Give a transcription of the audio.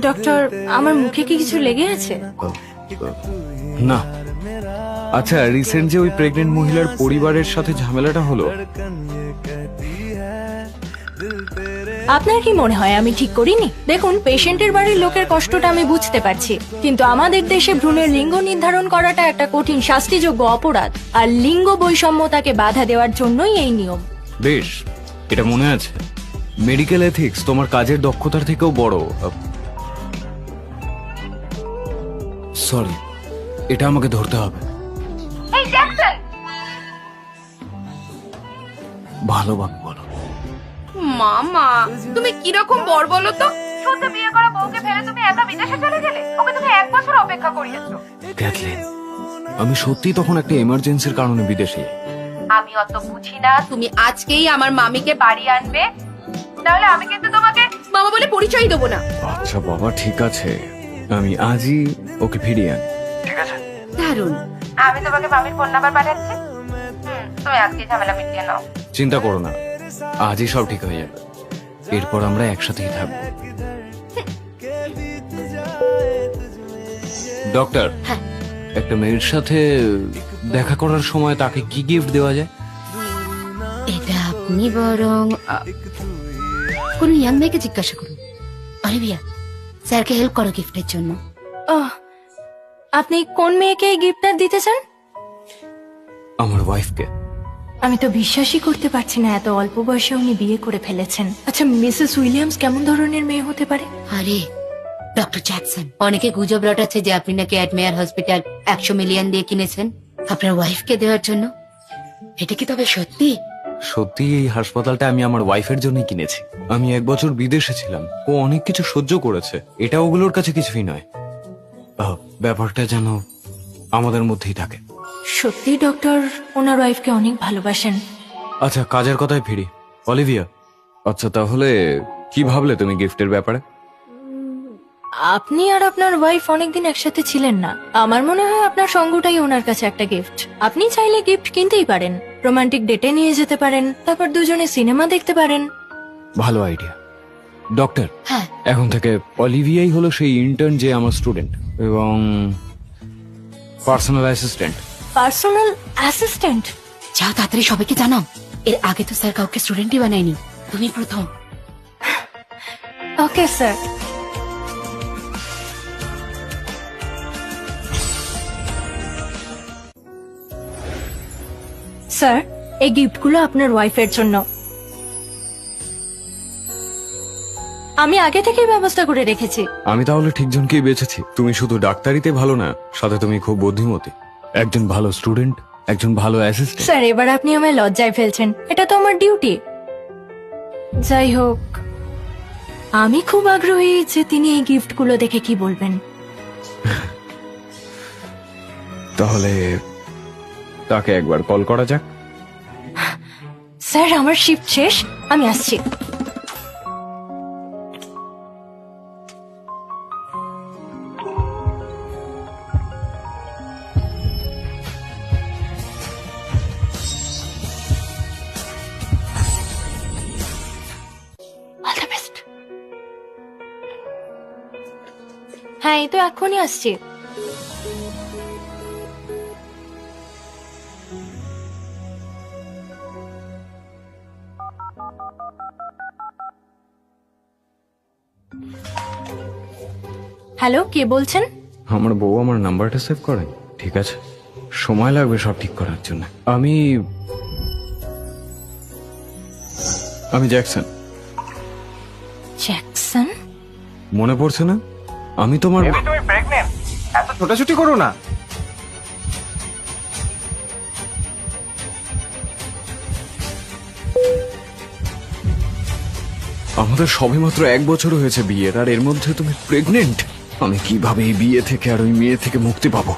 Doctor, আমার মুখে কি কিছু লেগে আছে? না। আচ্ছা, রিসেন্ট যে ওই প্রেগনেন্ট মহিলার পরিবারের সাথে ঝামেলাটা হলো, আপনার কি মনে হয় আমি ঠিক করিনি? দেখুন, পেশেন্টের বাড়ির লোকের কষ্টটা আমি বুঝতে পারছি, কিন্তু আমাদের দেশে ভ্রূণের লিঙ্গ নির্ধারণ করাটা একটা কঠিন শাস্তিযোগ্য অপরাধ, আর লিঙ্গ বৈষম্যতাকে বাধা দেওয়ার জন্যই এই নিয়ম। বেশ, এটা মনে আছে। মেডিকেল এথিক্স তোমার কাজের দক্ষতার থেকেও বড়। সরি, এটা আমাকে ধরতে হবে। এই জ্যাকসন, ভালোভাবে বলো। মামা, তুমি কিরকম বর বলো তো? শুধু বিয়ে করা বউকে ফেলে তুমি একা বিদেশে চলে গেলে। ওকে তুমি 1 বছর অপেক্ষা করিয়েছো। ক্যাথলিন, আমি সত্যি তখন একটা এমার্জেন্সির কারণে বিদেশে। আমি অত বুঝি না। তুমি আজকেই আমার মামিকে বাড়ি আনবে, তাহলে আমি কিন্তু তোমাকে মামা বলে পরিচয় দেবো না। আচ্ছা বাবা, ঠিক আছে, আমি আজই ওকে ফিরিয়ে আনি। ঠিক আছে? দারুণ। আমি তোমাকে মামির ফোন নাম্বার পাঠাচ্ছি। তুমি আজকে ঝামেলা মিটিয়ে নাও। চিন্তা করো না, আজই সব ঠিক হয়ে যাবে। এরপর আমরা একসাথেই থাকবো। ডক্টর, হ্যাঁ। একটা মেয়ের সাথে দেখা করার সময় তাকে কি গিফট দেওয়া যায়? এটা আপনি বরং কোন ইয়াং মেয়েকে জিজ্ঞাসা করুন। অলিভিয়া, স্যারকে হেল্প করো গিফটের জন্য। আপনি কোন মেয়েকে এই গিফটটা দিতে চান? আমার ওয়াইফকে। আমি তো বিশ্বাসই করতে পারছি না, এত অল্প বয়সে উনি বিয়ে করে ফেলেছেন। আচ্ছা, মিসেস উইলিয়ামস কেমন ধরনের মেয়ে হতে পারে? আরে ডক্টর জ্যাকসন, অনেকে গুজব রটাচ্ছে যে আপনি নাকি অ্যাডমেয়ার হসপিটাল 100 মিলিয়ন দিয়ে কিনেছেন আপনার ওয়াইফকে দেওয়ার জন্য। এটা কি তবে সত্যি? সত্যি এই হাসপাতালটা আমি আমার ওয়াইফের জন্যই কিনেছি। আমি 1 বছর বিদেশে ছিলাম, ও অনেক কিছু সহ্য করেছে। এটা ওগুলোর কাছে কিছুই নয়। ব্যাপারটা যেন আমাদের মধ্যেই থাকে। সত্যি ডক্টর ওনার ওয়াইফকে অনেক ভালোবাসেন। আচ্ছা, কাজের কথায় ফিরি। অলিভিয়া, আচ্ছা তাহলে কি ভাবলে তুমি গিফটের ব্যাপারে? আপনি আর আপনার ওয়াইফ অনেকদিন একসাথে ছিলেন না, আমার মনে হয় আপনার সঙ্গটাই ওনার কাছে একটা গিফট। আপনি চাইলে গিফট কিনতেই পারেন, রোমান্টিক ডেটে নিয়ে যেতে পারেন, তারপর দুজনে সিনেমা দেখতে পারেন। ভালো আইডিয়া। ডক্টর, হ্যাঁ। এখন থেকে অলিভিয়াই হলো সেই ইন্টার্ন যে আমার স্টুডেন্ট, এবং পার্সোনাল অ্যাসিস্ট্যান্ট। Personal assistant? যাও তাড়াতাড়ি সবাইকে জানাও। এর আগে তো স্যার কাউকে স্টুডেন্টই বানায়নি, তুমি প্রথম। Okay sir. স্যার, এই গিফটগুলো আপনার ওয়াইফের জন্য। আমি আগে থেকেই ব্যবস্থা করে রেখেছি। আমি তাহলে ঠিক জনকেই বেছেছি। তুমি শুধু ডাক্তারিতে ভালো না, সাথে তুমি খুব বুদ্ধিমতী। একজন ভালো স্টুডেন্ট, একজন ভালো অ্যাসিস্ট্যান্ট। স্যার, এবার আপনি আমায় লজ্জায় ফেলছেন, এটা তো আমার ডিউটি। যাই হোক, আমি খুব আগ্রহী যে তিনি এই গিফটগুলো দেখে কি বলবেন। তাহলে তাকে একবার কল করা যাক। স্যার, আমার শিফট শেষ, আমি আসছি। All the best. হ্যাঁ, এই তো এখনই আসছি। হ্যালো, কে বলছেন? আমার বউ আমার নাম্বারটা সেভ করে। ঠিক আছে, সময় লাগবে সব ঠিক করার জন্য। আমি জ্যাকসন। জ্যাকসন? মনে পড়ছে না? আমি তোমার। তুমি প্রেগনেন্ট, এত ছোটাছুটি করো না। আমাদের সবেমাত্র 1 বছর হয়েছে বিয়ের, আর এর মধ্যে তুমি প্রেগনেন্ট। আমি কিভাবে এই বিয়ে থেকে আর ওই মেয়ে থেকে মুক্তি পাবো?